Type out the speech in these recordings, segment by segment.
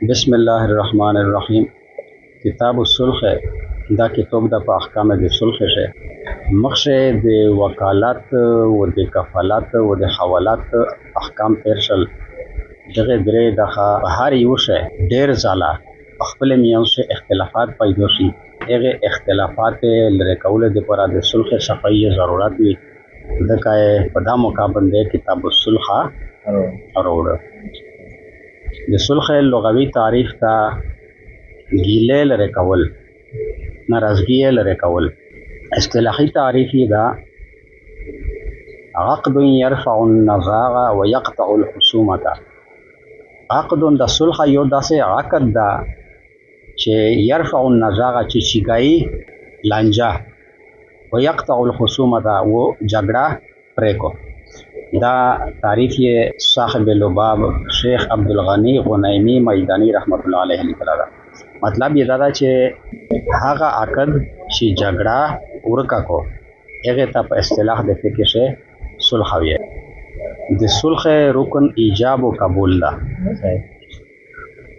بسم الله الرحمن الرحیم. کتاب الصلح دا کتاب د په احکام د صلح شه مخشه د وکالت او د کفالت او د حوالت احکام تیر شل. دغه درې د هر یو شی ډیر ځاله خپل میانسه اختلافات پیدا شي. هغه اختلافات لري کول د پر د صلح صفایي ضرورت وي. دغه په دا مقابل د کتاب الصلح اورو د صلح لغوي تعریف تا گیله لري کول، ناراضگی لري کول. اصطلاحي تعریف دا عقد يرفع النزاع ويقطع الخصومه. عقد د صلح یو داسې عقد دا چې يرفع النزاع چې شګای لانجه ويقطع الخصومه و جګړه پریکو. دا تعریف یې صاحب لباب شیخ عبدالغنی غنیمی میدانی رحمت الله علیه لیکلا. مطلب یې دا چې هغه عقد چې جګړه ورکا کو هغه ته په اصطلاح د فقه شه صلح وي. د صلح رکن ایجاب او قبول ده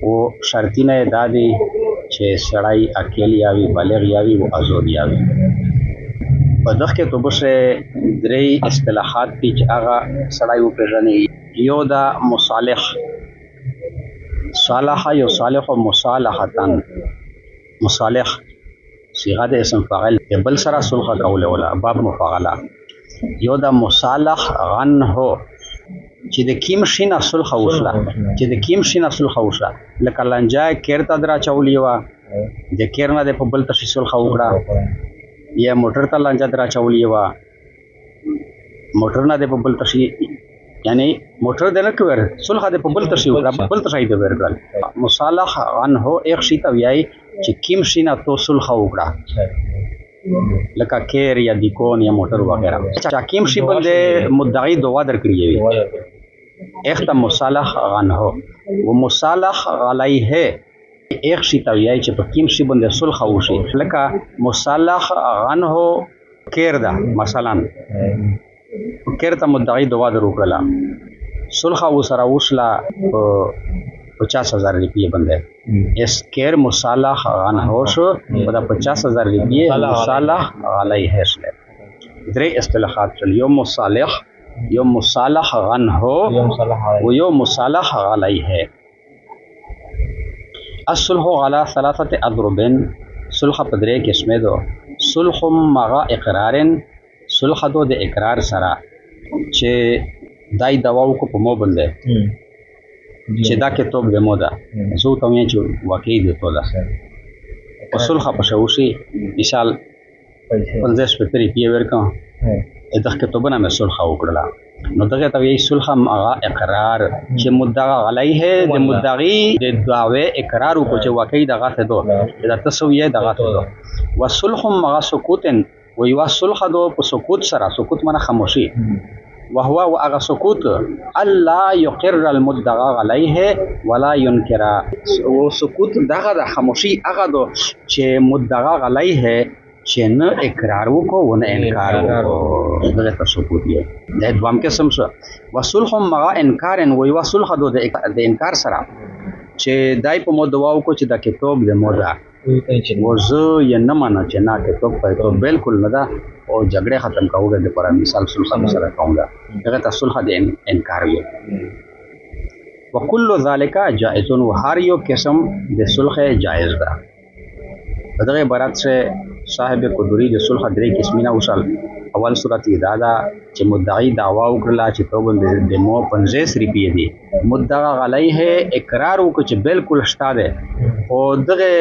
او شرطینه دادی چې سړی اکیل یاوي، بالغ یاوي او آزاد یاوي. په دغه کې توبشه درې اصطلاحات دي چې هغه سړی وپېژني. یو دا مصالح، صالح یو صالح او مصالحتن. مصالح صيغه د اسم فاعل بل سره صلح کول ولا باب مفاعله. یو دا مصالح غن هو چې د کیم شینه صلح وشله، چې د کیم شینه صلح وشله لکه لنجا کېرته درا چولې و د کېرنه د په بل تشې صلح وکړه، یا موټر ته لانجه درا چولې و موټر نه د په بل تشي، یعنی موټر د نه کور صلح د په بل تشي وکړه، بل تشي د ورګل. مصالح عن هو ایک شی ته ویای چې کیم شینه تو صلح وکړه لکه کیر یا دیکون یا موټر وغیرہ. چا کیم شی بل د مدعی دوا درکړي وي ایک ته مصالح عن هو و مصالح علیه ایک شی ته ویای چې په کیم شی باندې صلح وشي لکه مصالح عنه کېردا. مثلا کېرته مدعی دوا دروکړه صلح وسره وشلا 50,000 روپیه باندې اس کېر مصالح عنه شو دا 50,000 روپیه مصالح علیه شله. درې اصطلاحات چل، یو مصالح، یو مصالح عنه او یو مصالح علیه. الصلح على ثلاثه اضرب. صلح په درې قسمه دو. صلح مع اقرار، صلح دو د اقرار سره چې دای دواو کو په مو باندې چې دا کې توب د مودا زو ته یې چې واقعي دی تولا په صلح په شوشي مثال 50 پتری پی ورکا دغه کې توبنه مې صلح وکړه. نو دغه ته یې صلح مع اقرار چې مدعا علیه د مدعی د دعوی اقرار کو چې واقعي دغه ته دو دا تسویه دغه ته دو. وصلح مع سکوت و یو صلح دو په سکوت سره، سکوت معنی خاموشي، وهو واغ سکوت الله يقر المدعى عليه ولا ينكر. او سکوت دغه د خاموشي هغه دو چې مدعا علیه چې نه اقرار وکړو نه انکار وکړو، دغه ته سکوت یې. د دوام قسم شو. وصلح مع انکار و یو صلح دو د انکار سره چې دای په مو دوا وکړو چې د کتاب د مودا وزه یې نه مانه چې نه کتاب په بالکل نه دا او جګړه ختم کاوه د پر مثال صلح سره کومه دغه ته صلح د انکار یې. وکل ذالک جائز و هر یو قسم د صلح جائز ده. دغه عبارت سے صاحب قدری د صلح درې قسمینه وصل. اول صورت دا دا چې مدعی دعوا وکړه چې توبه د مو 50 روپیه دي، مدعا علیه اقرار وکړي چې بالکل شته ده او دغه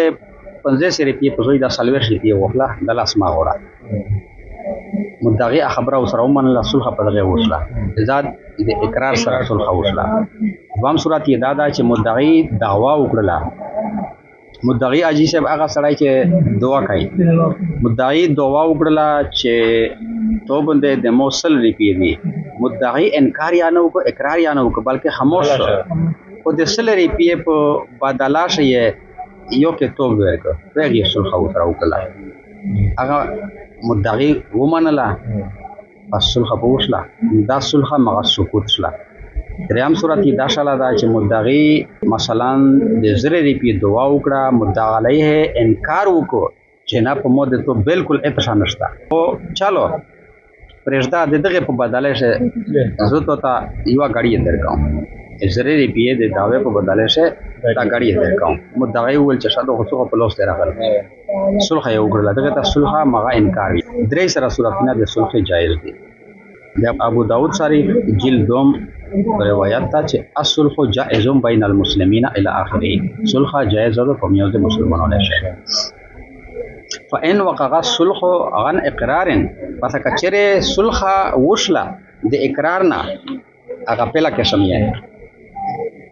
50 روپیه په ځای د 40 روپیه وکړه د لاس ما غوړه. مدعی خبره وسره ومنله، صلح په دغه وصله ذات د اقرار سره صلح وصله. دوام صورت دا دا چې مدعی دعوا وکړه، مدعی اجي صاحب هغه سړی چې دعا کوي، مدعی دعا وکړه چې تو باندې د موصل روپیه دي، مدعی انکار یا نه وکړ اقرار یا نه وکړ بلکې خاموش شو او د 100 روپیه په بدلا شي یو کې توب ورکړ دغه صلح وکړه. هغه مدعی ومنله پس صلح په وشله. دا صلح مع سکوت شله. دریم صورت کې دا شاله دا چې مدعی مثلا د زره ریپی دعا وکړه مدعا علیه انکار وکړو چې نه په مود ته بالکل اتشا نشته او چالو پرېږده د دغه په بدله شه زه ته یو غاړي درکام زره ریپی د داوی په بدله شه دا غاړي درکام مدعی ول چې شاده خو په لوس راغل صلح یو وکړه دغه ته صلح مغه انکار وي درې سره صورتونه د صلح جایز دي د ابو داود شریف جلد دوم روایت تا چې الصلح جائز بین المسلمین الی اخره صلح جائز ده په میوز مسلمانانو شه فإن وقع الصلح عن اقرار پس کچره صلح وشلا د اقرار نه هغه پهلا قسم یې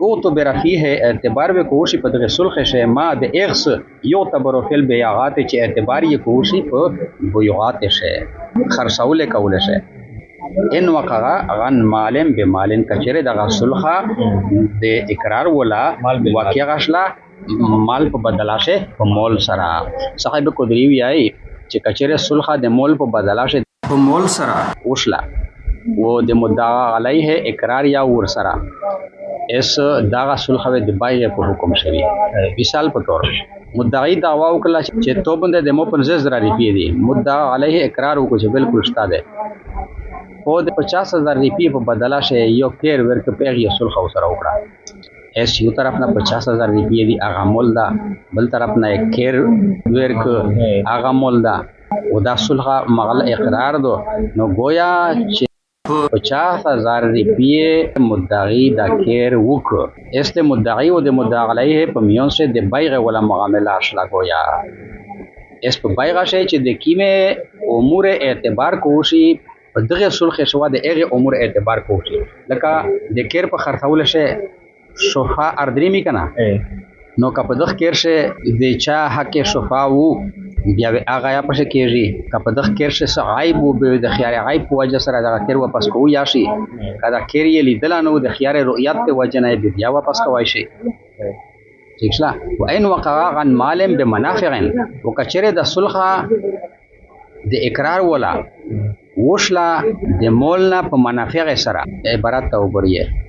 او تو برفیه اعتبار به کوشش په دغه صلح شه ما د اغس یو تبرو فل بیاغات چې اعتبار یې کوشش په بیاغات شه خرڅول کول شه ان وقع غن مالم به مالن کچره دغه صلح د اقرار ولا واقع غشلا مال په بدلا شه په مول سره صاحب قدری وی آی چې کچره صلح د مول په بدلا شه په مول سره وشلا و د مدعا علیه اقرار یا ور سره اس داغه صلح د بایع په حکم شوی مثال په تور مدعی دعوا وکړه چې توبند د مو 15000 روپیه دي مدعا علیه اقرار وکړي چې بالکل شته ده او د 50000 روپیه په بدلا شه یو کیر ورک پیغه صلح سره وکړه اس یو طرف نه 50000 روپیه دي هغه مول دا بل طرف نه کیر ورک هغه مول دا او دا صلح مغل اقرار دو نو گویا چې 50000 روپیه مدعی دا کیر وک اس مدعی او د مدعا علیه په میون سے د بیع ولا معاملہ اشلا گویا اس په بیع شه چې د کیمه امور اعتبار کوشي دغه صلح شوا د هغه امور اعتبار کوشي لکه د کیر په خرڅول شه شفاء اردریمی کنا نو کپ دغه کیر شه د چا حق شفاء وو بیا هغه یا پښه کیږي کپ دغه کیر شه عیب وو به د خیار عیب په وجه سره دغه کیر واپس کوو یا شي کدا کیر یې لیدل نو د خیار رؤیت په وجه نه بیا واپس کوي شي ٹھیک شلا وان وقع عن مال بمنافع وکچره د صلح د اقرار ولا وشلا د مولنا په منافع سره عبارت ته وګورئ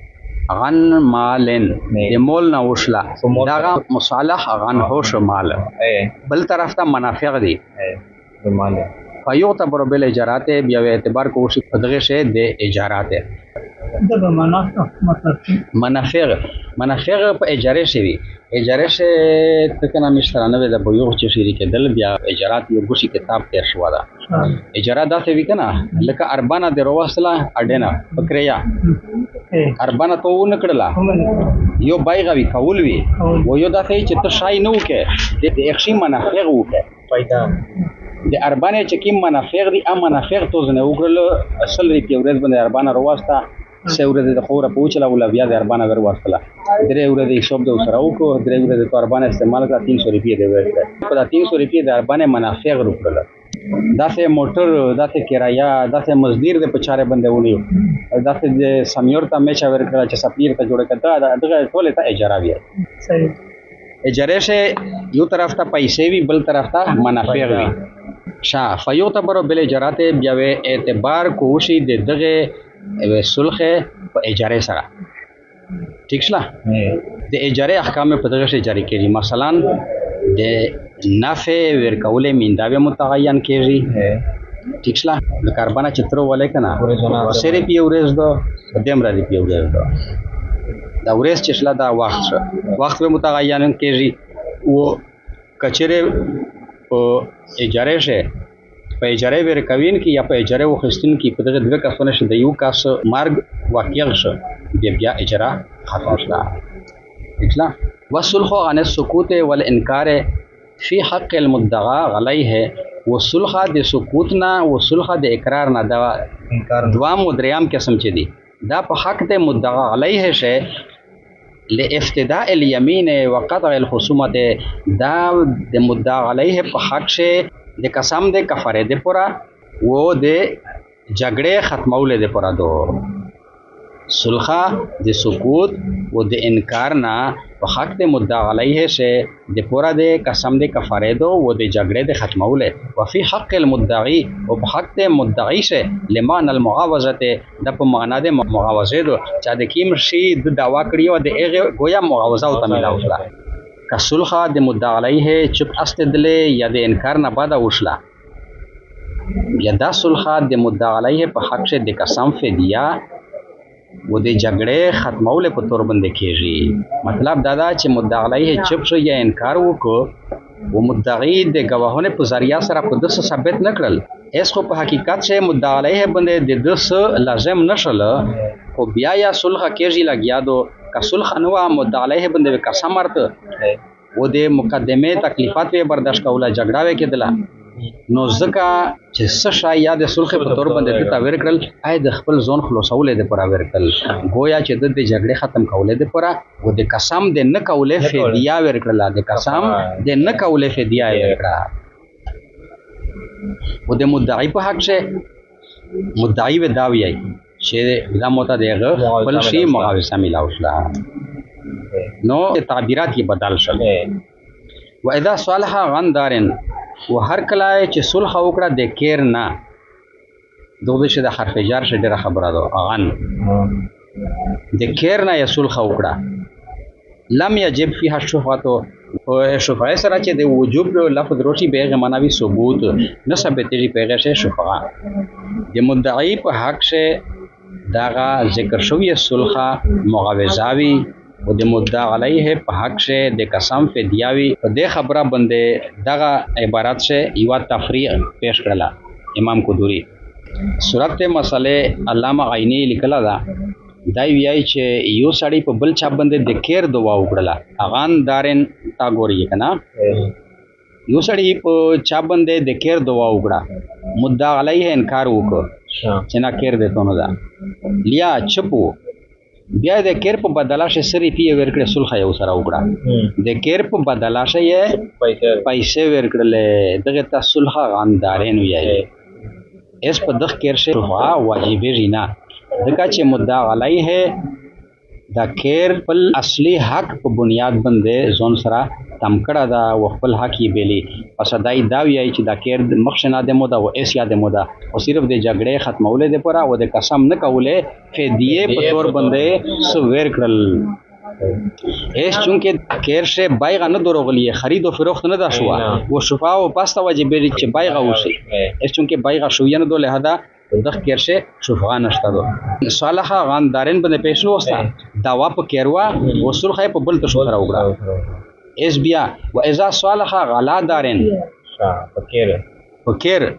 غن مالن د مولنا وشلا دا مصالح غن هوش مال بل طرف ته منافع دي مال فایو تبر بل اجارات بیا اعتبار کوشش دغه شه د اجارات د منافع په اجاره شي اجاره شه تکنه مشترانه د بيوغ چې شریک دل بیا اجارات یو ګوشي کتاب تیر شو دا اجاره داسې وی کنه لکه اربانه د رواسله اډینا فکریا اربانه تو نکړلا یو بایغوي کول وی و یو داسې چې ته شای نو کې د اخشي منافع وکه پیدا د اربانه چې کوم منافع دي ام منافع توز نه وګړل اصل ری پیورز باندې اربانه رواستا سورده د خوره پوچلا ولا بیا د اربانه ور واسطلا درې ورته حساب د سره وکړو درې ورته د اربانه استعمال کړه 300 روپیه دی ورته په 300 روپیه د اربانه منافع وکړل داسې موټر داسې کرایه داسې مزدور د پچاره بندونه داسې د سمیور ته میچا ورکړه چې سپیر ته جوړ کړه دغه ټول ته اجاره وی صحیح اجاره شه یو طرف ته پیسې وی بل طرف ته منافع وی شا فیو تبرو بل اجارات بیا اعتبار کوشي د دغه صلح په اجاره سره ٹھیک شلا د اجاره احکام په دغه شی جاری کړي مثلا د نافع ورکول مینداوی متعین کړي ٹھیک شلا د کاربانه چترو ولې کنه سری پی اورز دو دمر دی پی اورز دو دا ورس چې شلا دا وخت به متعین کړي او کچره په اجاره شه په اجاره ورکوین کی یا په اجاره وخستین کی په دغه دوه کسونه شه د یو کس مرګ واقع شه بیا اجاره ختم شله اصلا والصلح عن السکوت والانکار فی حق المدعى علیه والصلح د سکوتنا والصلح د اقرار نه دا انکار دوام او دریام قسم چي دي دا په حق د مدعى علیه شه لافتداء الیمین وقطع الخصومه دا د مدعا علیه په حق شه د قسم د کفاره د پورا و د جګړه ختمول د پورا دو صلح د سکوت و د انکار نه په حق د مدعا علیه شه د پورا د قسم د کفارېدو و د جګړې د ختموله او فی حق المدعی او په حق د مدعی شه لمن المعاوضه د په معنا د معاوضه دو چې د کیم شي د دعوا کړی او د هغه گویا معاوضه او تملا وشله که صلح د مدعا علیه چپ استدله یا د انکار نه بعد وشله یا دا صلح د مدعا علیه په حق شه د قسم فدیه و د جګړې ختمول په تور باندې کېږي مطلب دا دا چې مدعا علیه چپ شو یا انکار وکړو و مدعی د گواهونو په ذریعہ سره په دسه ثابت نکړل اس خو په حقیقت شه مدعا علیه باندې د دسه لازم نشل خو بیا یا صلح کېږي لګیا دو که صلح نو مدعا علیه باندې قسم ورته و د مقدمه تکلیفات به برداشت کوله جګړه وکړه نو ځکه چې څه شای یا د صلح په تور باندې د تاویر کړل آی د خپل ځون خلاصولې د پر اور کړل گویا چې د جګړې ختم کولې د پر او د قسم د نه کولې فدیه ور کړل د قسم د نه کولې فدیه ور کړه او د مدعی په حق شه مدعی و داوی چې دا موته دغه خپل شی معاوضه ملاوشله نو تعبیرات یې بدل شول و اذا صالح غندارن و هر کله چې صلح وکړه د کیر نه دوی شه د حرف جر شه ډیره خبره ده غن د کیر نه یې صلح وکړه لم یجب فيها الشفعه او شفعه سره چې د وجوب لفظ روشي به معنی ثبوت نه ثابتېږي پیغه شه شفعه د مدعی په حق شه داغه ذکر شوی صلح معاوضاوی و د مدعا علیه په حق شه د قسم فدیاوی په دې خبره باندې دغه عبارت شه یو تفریع پیش کړله امام قدوری صورت مسئله علامه عینی لیکلا دا دای ویای چې یو سړی په بل چا باندې د کیر دعا وکړه اغان دارن تا ګوري کنه یو سړی په چا باندې د کیر دعا وکړه مدعا علیه انکار وکړ چې نه کیر دته نه دا لیا چپو بیا د کیر په بدلاشه سری پی ورکړه صلح یو سره وکړه د کیر په بدلاشه یې پیسې ورکړل دغه ته صلح غاندارین ویای اس په دغه کیر شه واجب رینا دغه چې مدعا علیه دا کیر په اصلي حق په بنیاد باندې ځون سره تمکړه دا خپل حق یې بیلی پس دای دا ویای چې دا کیر مخشنه د مودا او اس یاد مودا او صرف د جګړې ختمولې د پره او د قسم نه کولې فدیه په تور باندې سو ور کړل اس چونکه کیر شه بایغه نه دروغلی خرید او فروخت نه دا شو او شفا او پاستا واجب دی چې بایغه وشي اس چونکه بایغه شو ینه دوله هدا دغه کیر شه شفا نشته دو صالح غاندارن باندې پېښو وستا داوا په کیروا وصول خې په بل تشو سره وګړه اس بیا و اذا صالح غلا دارن فکر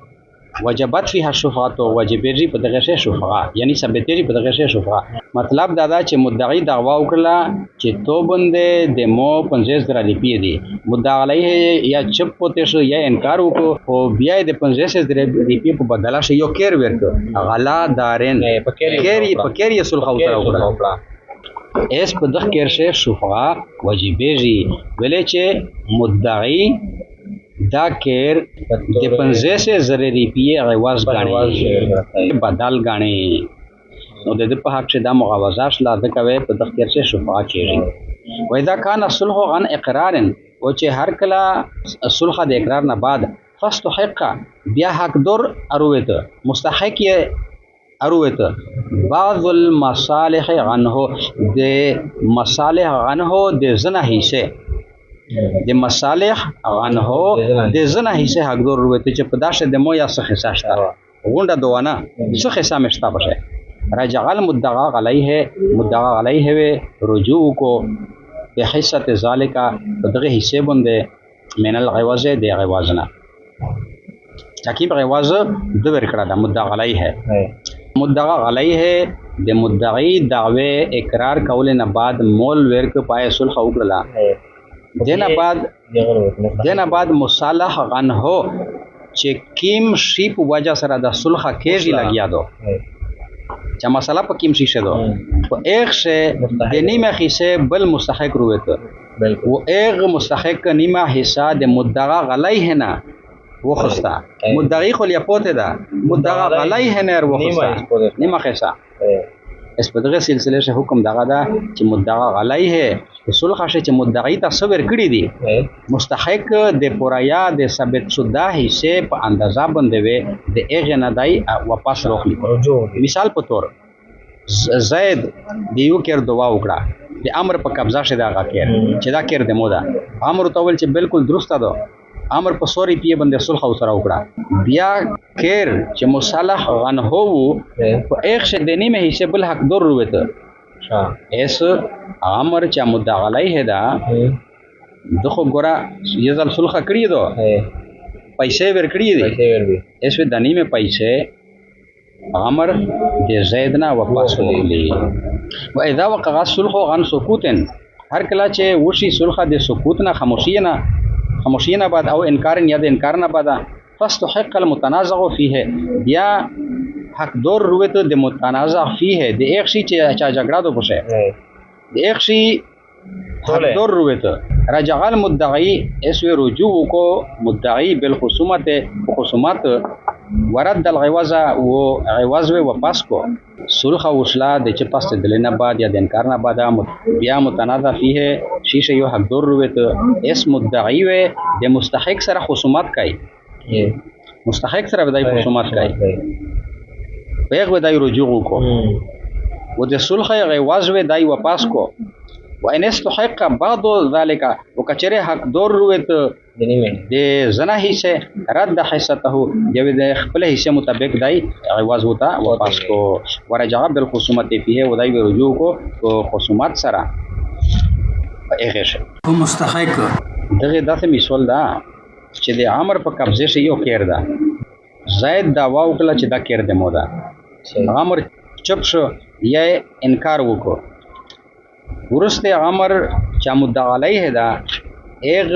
وجبت فيها الشفعه وجبري په دغه شی شفعه یعنی ثبتري په دغه شی شفعه مطلب دا دا چې مدعی دعوا وکړه چې تو بندې د مو 50 درا لپی دي مدعا علیه یا چپ پته شو یا انکار وکړو او بیا د 50 درا لپی په بدلا شي یو کیر ورته غلا دارن فکر یې صلح وکړه اس په دغه کیر شی شفعه وجبري ولې چې مدعی دا کیر د 50 زره روپیه عوض غاڼي بدل غاڼي نو د په حق شه د مغاوزه شلا د کوي په دغه کیر شه شفاعه کیږي و اذا كان الصلح عن اقرار او چې هر کله صلح د اقرار نه بعد فاستحق بیا حق دور اروت مستحق یې اروت بعض المصالح عنه د مصالح عنه د زنه حصے د مصالح عنه د زنه حصے حق دور وروته چې په داشه د مو یا څه حصہ شته غونډه دوانه څه حصہ مشتا بشه رجع المدعا علیه رجوع کو به حصه ذالک دغه حصے باندې من الغواز د غوازنا تاکي غواز د ورکړه د مدعا علیه د مدعی دعوی اقرار کول نه بعد مول ورک پای صلح وکړه دینا بعد مصالح عنه چې کیم شی په وجہ سره د صلح کېږي لګیا دو چې مسله په کیم شي شدو او ایک شه د نیمه حصے بل مستحق روته او ایک مستحق نیمه حصہ د مدعا علیه نه وخستا مدعی خو لیا پوته ده مدعا علیه نه وخستا نیمه حصہ اس په دغه سلسله شه حکم دغه دا چې مدعا علیه صلح شه چې مدعی ته صبر کړی دي مستحق د پورایا د ثابت شده حصے په اندازه باندې وي د اغه نه دای واپس روخلی مثال په تور زید دیو کېر دعا وکړه د امر په قبضه شه دا غکیر چې دا کېر د مودا امر ته ول چې بالکل درسته ده امر په سوري پیه باندې صلح او سره وکړه بیا کېر چې مصالح غن هو په ایک شه د نیمه حصے بل حق دور وروته ایس امر چې مدعا علیه دا دغه ګورا یزل صلح کړی دو پیسې ور کړی دي ایس د نیمه پیسې امر د زید نه واپس وکړي و اذا وقع الصلح عن سکوت هر کله چې وشي صلح د سکوت نه خاموشی نه بعد او انکار یا د انکار نه بعد فاستحق المتنازع فيه بیا حق دور روته د متنازع فيه د ایک شی چې چا جګړه دو پشه د ایک شی حق دور روته رجع المدعی اسو رجوع کو مدعی بالخصومت خصومات ورد الغواز و غواز و واپس کو صلح وشلا د چې پاس د لنه بعد یا د انکار نه بعد بیا متنازع فيه شیشه یو حق دور روته اس مدعی و د مستحق سره خصومات کوي مستحق سره بدای خصومات کوي پیغ بدای رجوع کو و د صلح غواز و دای واپس کو و ان استحق بعض ذلك وکچره حق دور روته د زنا حصے رد حصته جو د خپل حصے مطابق دای غواز ہوتا واپس کو ورجع بالخصومت فيه ودای رجوع کو خصومات سره ایغه مستحق دغه داسې مثال دا چې د امر په قبضه شي یو کېر دا زید داوا وکړه چې دا کېر د مودا امر چپ شو یا انکار وکړو ورسته امر چا مدعا علیه دا ایغ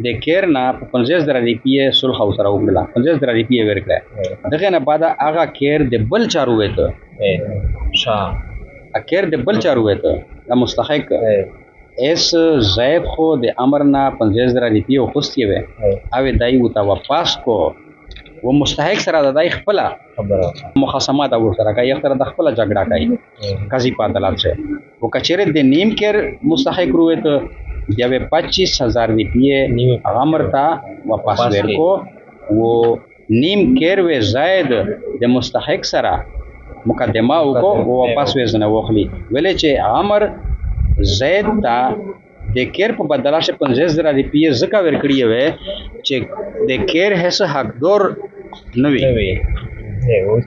د کېر نه 50,000 روپیه صلح او سره وکړه 50,000 روپیه ورکړه دغه نه بعد هغه کېر د بل چارو وته شاه کېر د بل چارو وته د مستحق اس زید خو د امر نه 50,000 روپیه خوستي وي او دای وته واپس کو و مستحق سره د دای خپل مخاصمات او سره کوي یو تر د خپل جګړه کوي قاضي په عدالت سے वो कचेरे दे नीम केर मुस्तहिक रुए तो जब 25,000 रुपये अमर था वापस वेर को वो नीम केर वे जायद दे मुस्तहिक सरा मुकदमा को वो वापस वेजन वखली वेले चे अमर जायद था दे केर पे बदला से 50,000 रुपये जका वेर कड़ी वे चे दे केर है से हक दौर नवी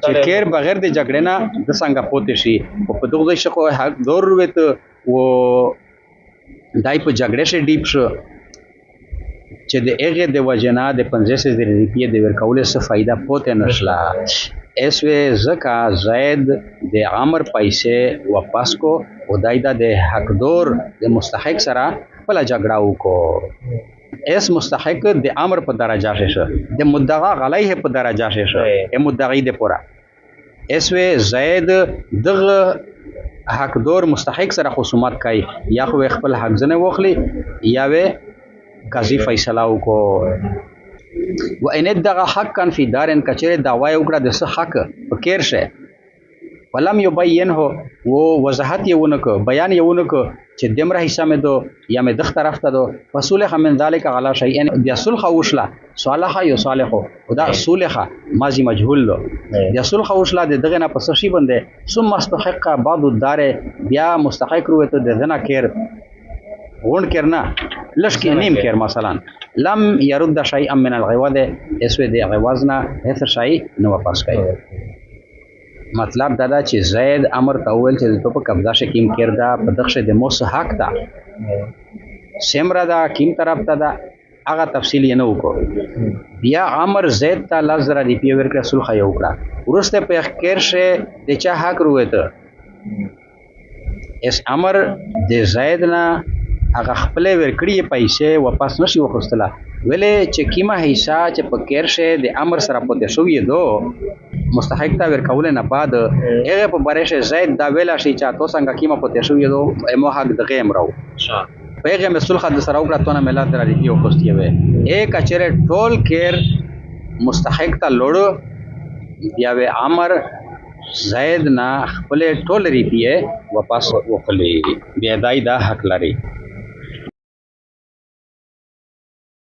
چې کېر بغیر د جګړې نه د څنګه پوتې شي او په دغه شکو حق دور وته و دای په جګړې شي ډیپ شو چې د هغه د وجنا د 50,000 روپیه د ورکول څه فائدہ پوتې نشلا اس وی زکا زید د عمر پیسې واپس کو او دایدا د حق دور د مستحق سره بل جګړه وکړو اس مستحق د امر په درجه ششه د مدعا علیه په درجه ششه ا مدعی د پورا اس وی زید دغه حق دور مستحق سره خصومات کوي یا خو خپل حق زنه وخلی یا وی قاضی فیصله وکړو و ان دغه حق کان فی دارن کچره دعوی وکړه د څه حق فکر شه ولم یبینه و وضاحت یونکو بیان یونکو چې دمره حصہ مې دو یا مې دغه طرف ته دو فصلح من ذلك على شيء بیا صلح وشلا صالح یو صالح خدا صلح ماضی مجهول دو بیا صلح وشلا دغه نه پس شي باندې ثم مستحق بعض الدار بیا مستحق روته دغه کېر غون کرنا لشکی نیم کر مثلا لم يرد شيئا من الغواز اسو د غوازنا هڅ شي نو واپس کوي مطلب دا چې زید امر تاول چې په قبضه شکیم کړدا په دغه د موس حق تا سمرا دا کیم طرف ته دا هغه تفصیل یې نه وکړو بیا امر زید ته لزر دی پی ور کړ صلح یو کړه ورسته په خیر شه د چا حق روته اس امر د زید نه هغه خپل ور کړی پیسې واپس نشي وخستله ویلې چې کیما حصہ چې په خیر شه د امر سره پته شوې دو مستحق تا ور کول نه بعد هغه په برشه زید دا ویلا شي چې تاسو څنګه کیما پته شوې دو مو حق دغه امرو پیغه مسول خد سره وکړه تونه ملت درې یو خوستي وي ایک اچره ټول کیر مستحق تا لوړو بیا و امر زید نه خپل ټول ریپیه واپس وکړي بیا دای دا حق لري